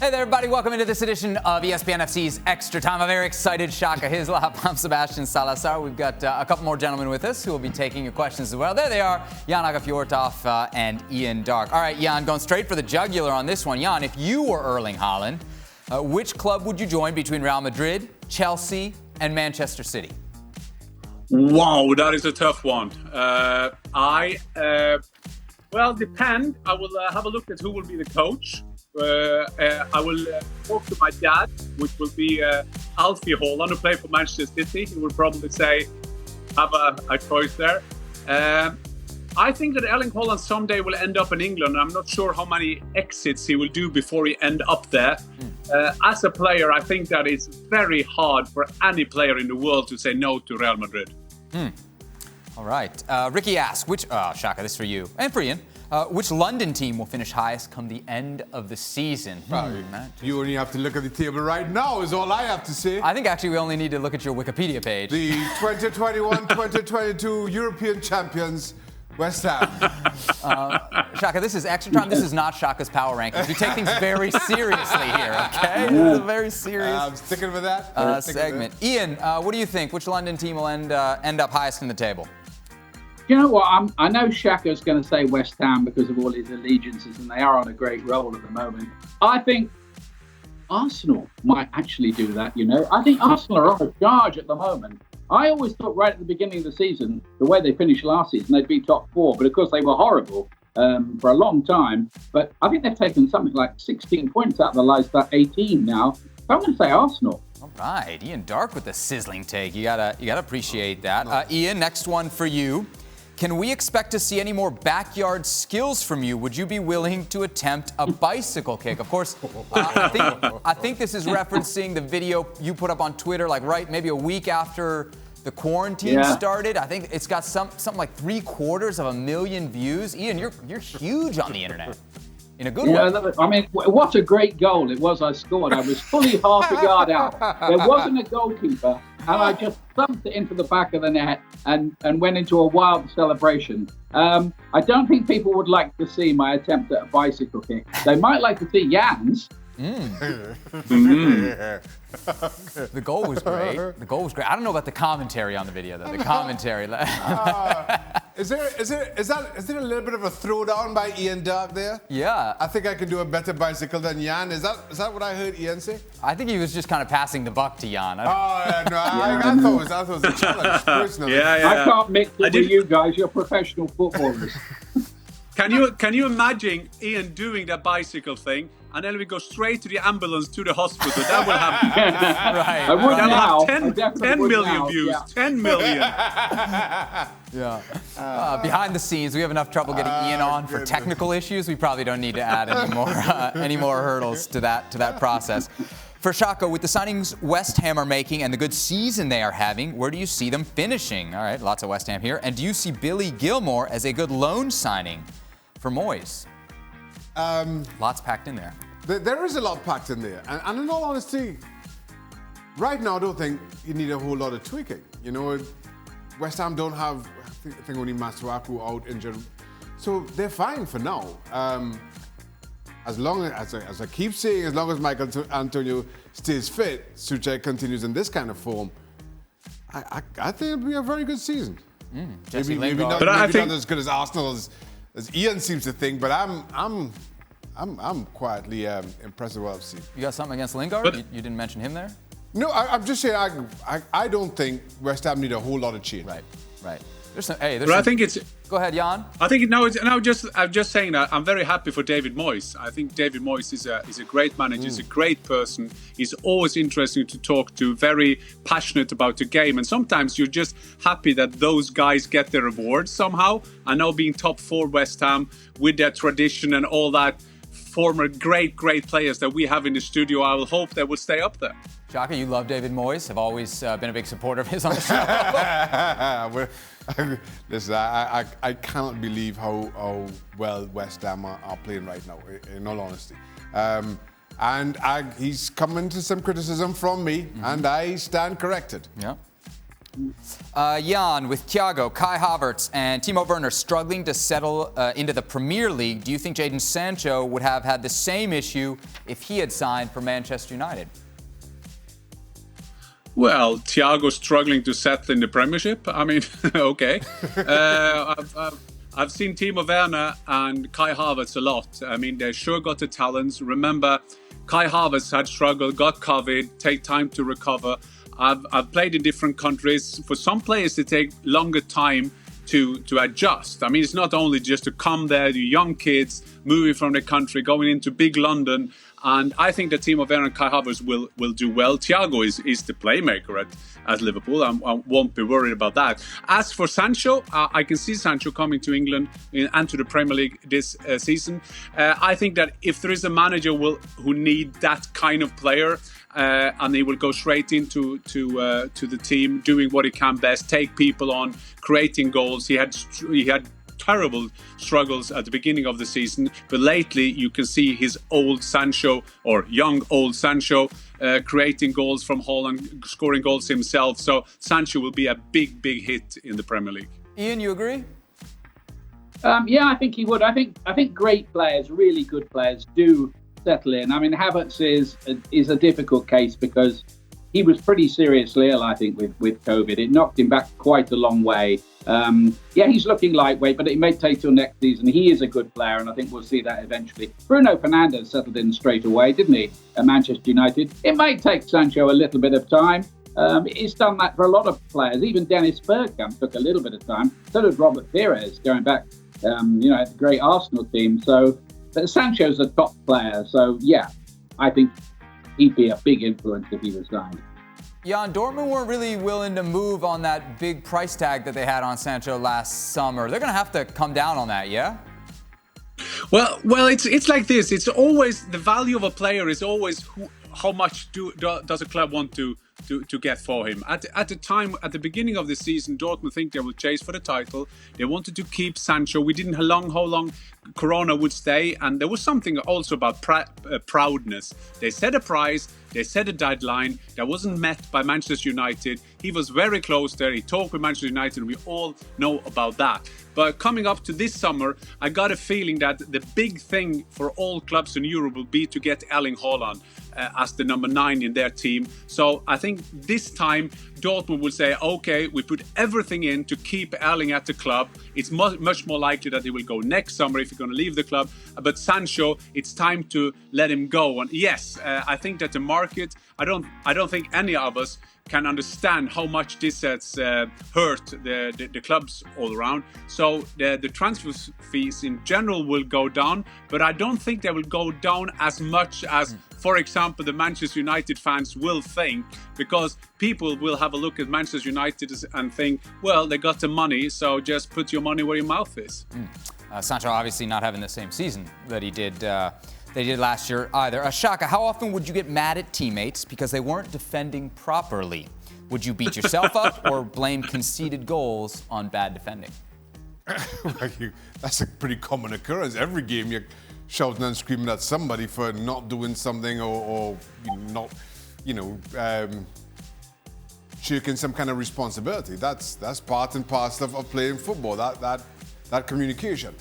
Hey there, everybody. Welcome into this edition of ESPN FC's Extra Time. I'm very excited. Shaka Hislop. I'm Sebastian Salazar. We've got a couple more gentlemen with us who will be taking your questions as well. There they are, Aage Fjortoft and Ian Darke. All right, Jan, going straight for the jugular on this one. Jan, if you were Erling Haaland, which club would you join between Real Madrid, Chelsea, and Manchester City? Wow, that is a tough one. Well, depend. I will have a look at who will be the coach. I will talk to my dad, which will be Alfie Haaland, who played for Manchester City. He will probably say, have a choice there. I think that Erling Haaland someday will end up in England. I'm not sure how many exits he will do before he end up there. As a player, I think that it's very hard for any player in the world to say no to Real Madrid. All right. Ricky asks, Shaka, this is for you and for Ian. Which London team will finish highest come the end of the season? You only have to look at the table right now, is all I have to say. I think actually we only need to look at your Wikipedia page. The 2021-2022 European champions, West Ham. Shaka, this is extra time. This is not Shaka's power rankings. We take things very seriously here, okay? This is a very serious I'm sticking with that. segment. Ian, what do you think? Which London team will end up highest in the table? You know what? I know Shaka's going to say West Ham because of all his allegiances, and they are on a great roll at the moment. I think Arsenal might actually do that, you know. I think Arsenal are on a charge at the moment. I always thought right at the beginning of the season, the way they finished last season, they'd be top four. But of course, they were horrible for a long time. But I think they've taken something like 16 points out of the last 18 now. So I'm going to say Arsenal. All right, Ian Darke with the sizzling take. You gotta appreciate that. Ian, next one for you. Can we expect to see any more backyard skills from you? Would you be willing to attempt a bicycle kick? Of course, I think this is referencing the video you put up on Twitter, like maybe a week after the quarantine started. I think it's got something like 750,000 views. Ian, you're huge on the internet. In a good way. I mean, what a great goal it was I scored. I was fully half a yard out. There wasn't a goalkeeper, and I just thumped it into the back of the net and went into a wild celebration. I don't think people would like to see my attempt at a bicycle kick. They might like to see Jan's. The goal was great. I don't know about the commentary on the video, though. The commentary. Is there a little bit of a throwdown by Ian Darke there? Yeah. I think I can do a better bicycle than Jan. Is that what I heard Ian say? I think he was just kind of passing the buck to Jan. I thought it was a challenge, personally. I can't mix it with you guys. You're professional footballers. Can you imagine Ian doing that bicycle thing, and then we go straight to the ambulance to the hospital? That will happen. Right. I would now. 10 million views. Yeah. 10 million. Behind the scenes, we have enough trouble getting Ian on for technical issues. We probably don't need to add any more hurdles to that process. For Shaka, with the signings West Ham are making and the good season they are having, where do you see them finishing? All right, lots of West Ham here. And do you see Billy Gilmour as a good loan signing for Moyes? Lots packed in there. There is a lot packed in there. And in all honesty, right now I don't think you need a whole lot of tweaking. You know, West Ham don't have, I think only Masuaku out injured. So they're fine for now. As long as I keep saying, as long as Michael Antonio stays fit, Tuchel continues in this kind of form, I think it'll be a very good season. Maybe not as good as Arsenal as Ian seems to think, but I'm quietly impressed with what I've seen. You got something against Lingard? You didn't mention him there? No, I'm just saying I don't think West Ham need a whole lot of change. Right. I think it's. Go ahead, Jan. I think I'm just saying that I'm very happy for David Moyes. I think David Moyes is a great manager. He's a great person. He's always interesting to talk to. Very passionate about the game, and sometimes you're just happy that those guys get their rewards somehow. I know being top four West Ham with their tradition and all that, former great players that we have in the studio. I will hope they will stay up there. Shaka, you love David Moyes. Have always been a big supporter of his on the show. Listen, I cannot believe how well West Ham are playing right now, in all honesty. And he's come into some criticism from me, and I stand corrected. Yeah. Jan, with Thiago, Kai Havertz, and Timo Werner struggling to settle into the Premier League, do you think Jadon Sancho would have had the same issue if he had signed for Manchester United? Well, Thiago struggling to settle in the Premiership. I mean, okay. I've seen Timo Werner and Kai Havertz a lot. I mean, they sure got the talents. Remember, Kai Havertz had struggled, got COVID, take time to recover. I've played in different countries. For some players, it take longer time to adjust. I mean, it's not only just to come there, the young kids moving from the country, going into big London. And I think the team of Werner and Kai Havertz will do well. Thiago is the playmaker at Liverpool. I won't be worried about that. As for Sancho, I can see Sancho coming to England and to the Premier League this season. I think that if there is a manager who need that kind of player, and he will go straight into the team, doing what he can best, take people on, creating goals. He had terrible struggles at the beginning of the season, but lately you can see his old Sancho, or young old Sancho, creating goals from Haaland, scoring goals himself. So Sancho will be a big hit in the Premier League. Ian, you agree? Yeah, I think he would. I think great players, really good players, do settle in. I mean, Havertz is a difficult case because he was pretty seriously ill, I think, with COVID. It knocked him back quite a long way. Yeah, he's looking lightweight, but it may take till next season. He is a good player, and I think we'll see that eventually. Bruno Fernandes settled in straight away, didn't he, at Manchester United? It may take Sancho a little bit of time. He's done that for a lot of players. Even Dennis Bergkamp took a little bit of time. So did Robert Pires, going back, at the great Arsenal team. But Sancho's a top player, so yeah, I think he'd be a big influence if he was signed. Jan, Dortmund weren't really willing to move on that big price tag that they had on Sancho last summer. They're going to have to come down on that, yeah? Well, it's like this. It's always the value of a player is always how much does a club want to get for him. At the beginning of the season, Dortmund think they will chase for the title. They wanted to keep Sancho. We didn't know how long Corona would stay, and there was something also about proudness. They set a price, they set a deadline that wasn't met by Manchester United. He was very close there. He talked with Manchester United, and we all know about that. But coming up to this summer, I got a feeling that the big thing for all clubs in Europe will be to get Erling Haaland as the number 9 in their team. So I think this time Dortmund will say, okay, we put everything in to keep Erling at the club. It's much more likely that he will go next summer if he's going to leave the club. But Sancho, it's time to let him go. And yes, I think that the market, I don't think any of us can understand how much this has hurt the clubs all around. So the transfer fees in general will go down, but I don't think they will go down as much as, for example, the Manchester United fans will think, because people will have a look at Manchester United and think, well, they got the money, so just put your money where your mouth is. Sancho obviously not having the same season that he did last year either. Shaka, how often would you get mad at teammates because they weren't defending properly? Would you beat yourself up or blame conceded goals on bad defending? That's a pretty common occurrence. Every game you're shouting and screaming at somebody for not doing something or not, shirking some kind of responsibility. That's part and parcel of playing football, that communication.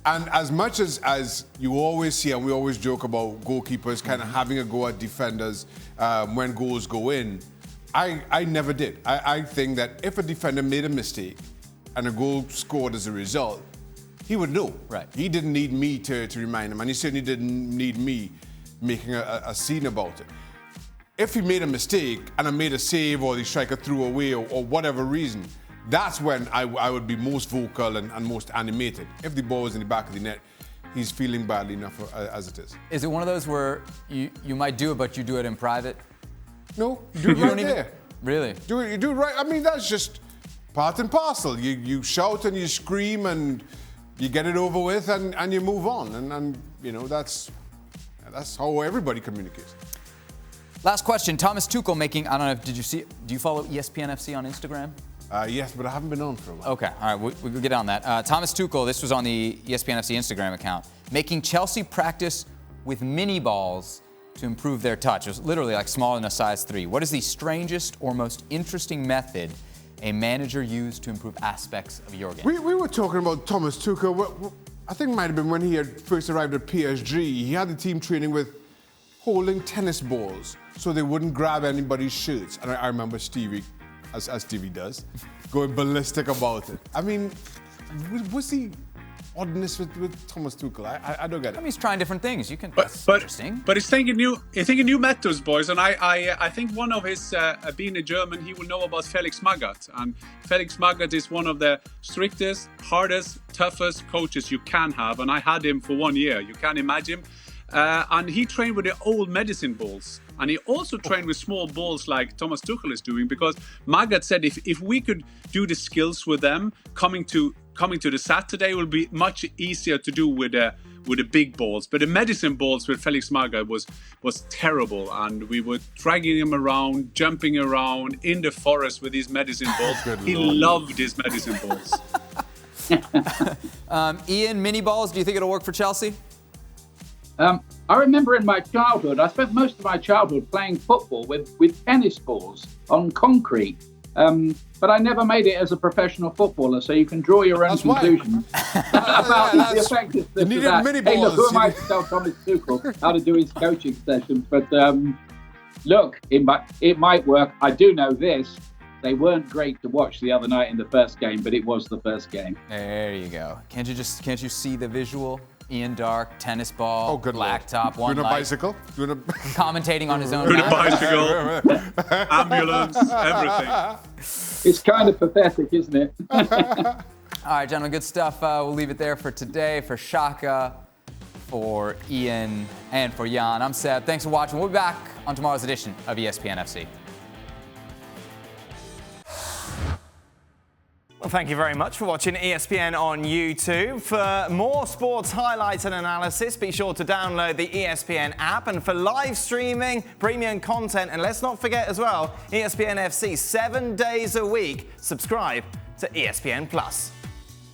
And as much as you always see, and we always joke about goalkeepers kind of having a go at defenders when goals go in, I never did. I think that if a defender made a mistake and a goal scored as a result, he would know. Right. He didn't need me to remind him, and he certainly didn't need me making a scene about it. If he made a mistake and I made a save or the striker threw away or whatever reason, that's when I would be most vocal and most animated. If the ball was in the back of the net, he's feeling badly enough as it is. Is it one of those where you might do it, but you do it in private? No, you do it right there. Really? You do it right. I mean, that's just part and parcel. You shout and you scream and you get it over with and you move on. And that's how everybody communicates. Last question. Thomas Tuchel making, I don't know, do you follow ESPN FC on Instagram? Yes, but I haven't been on for a while. Okay, all right, we'll get on that. Thomas Tuchel, this was on the ESPN FC Instagram account, making Chelsea practice with mini balls to improve their touch. It was literally like smaller than a size 3. What is the strangest or most interesting method a manager use to improve aspects of your game? We were talking about Thomas Tuchel. I think it might have been when he had first arrived at PSG. He had the team training with holding tennis balls so they wouldn't grab anybody's shirts. And I remember Stevie, as Stevie does, going ballistic about it. I mean, was he oddness with Thomas Tuchel? I don't get it. I mean, he's trying different things. You can. But Interesting. But he's thinking new methods, boys. And I think one of his, being a German, he will know about Felix Magath. And Felix Magath is one of the strictest, hardest, toughest coaches you can have. And I had him for 1 year. You can imagine. And he trained with the old medicine balls. And he also trained with small balls like Thomas Tuchel is doing, because Magath said if we could do the skills with them, coming to the Saturday will be much easier to do with the big balls. But the medicine balls with Felix Magath was terrible, and we were dragging him around, jumping around in the forest with these medicine balls. He loved his medicine balls. Ian, mini balls, do you think it'll work for Chelsea? I remember in my childhood, I spent most of my childhood playing football with tennis balls on concrete. But I never made it as a professional footballer, so you can draw your own conclusions about the effectiveness of that. Hey, look, who am I to tell Thomas Tuchel how to do his coaching sessions? But look, it might work. I do know this. They weren't great to watch the other night in the first game, but it was the first game. There you go. Can't you see the visual? Ian Darke, tennis ball, good black Lord. top, one Doing a light, bicycle? commentating on his own. Doing a bicycle, ambulance, everything. It's kind of pathetic, isn't it? All right, gentlemen, good stuff. We'll leave it there for today. For Shaka, for Ian, and for Jan, I'm Seb. Thanks for watching. We'll be back on tomorrow's edition of ESPN FC. Well, thank you very much for watching ESPN on YouTube. For more sports highlights and analysis, be sure to download the ESPN app. And for live streaming, premium content, and let's not forget as well, ESPN FC 7 days a week. Subscribe to ESPN Plus.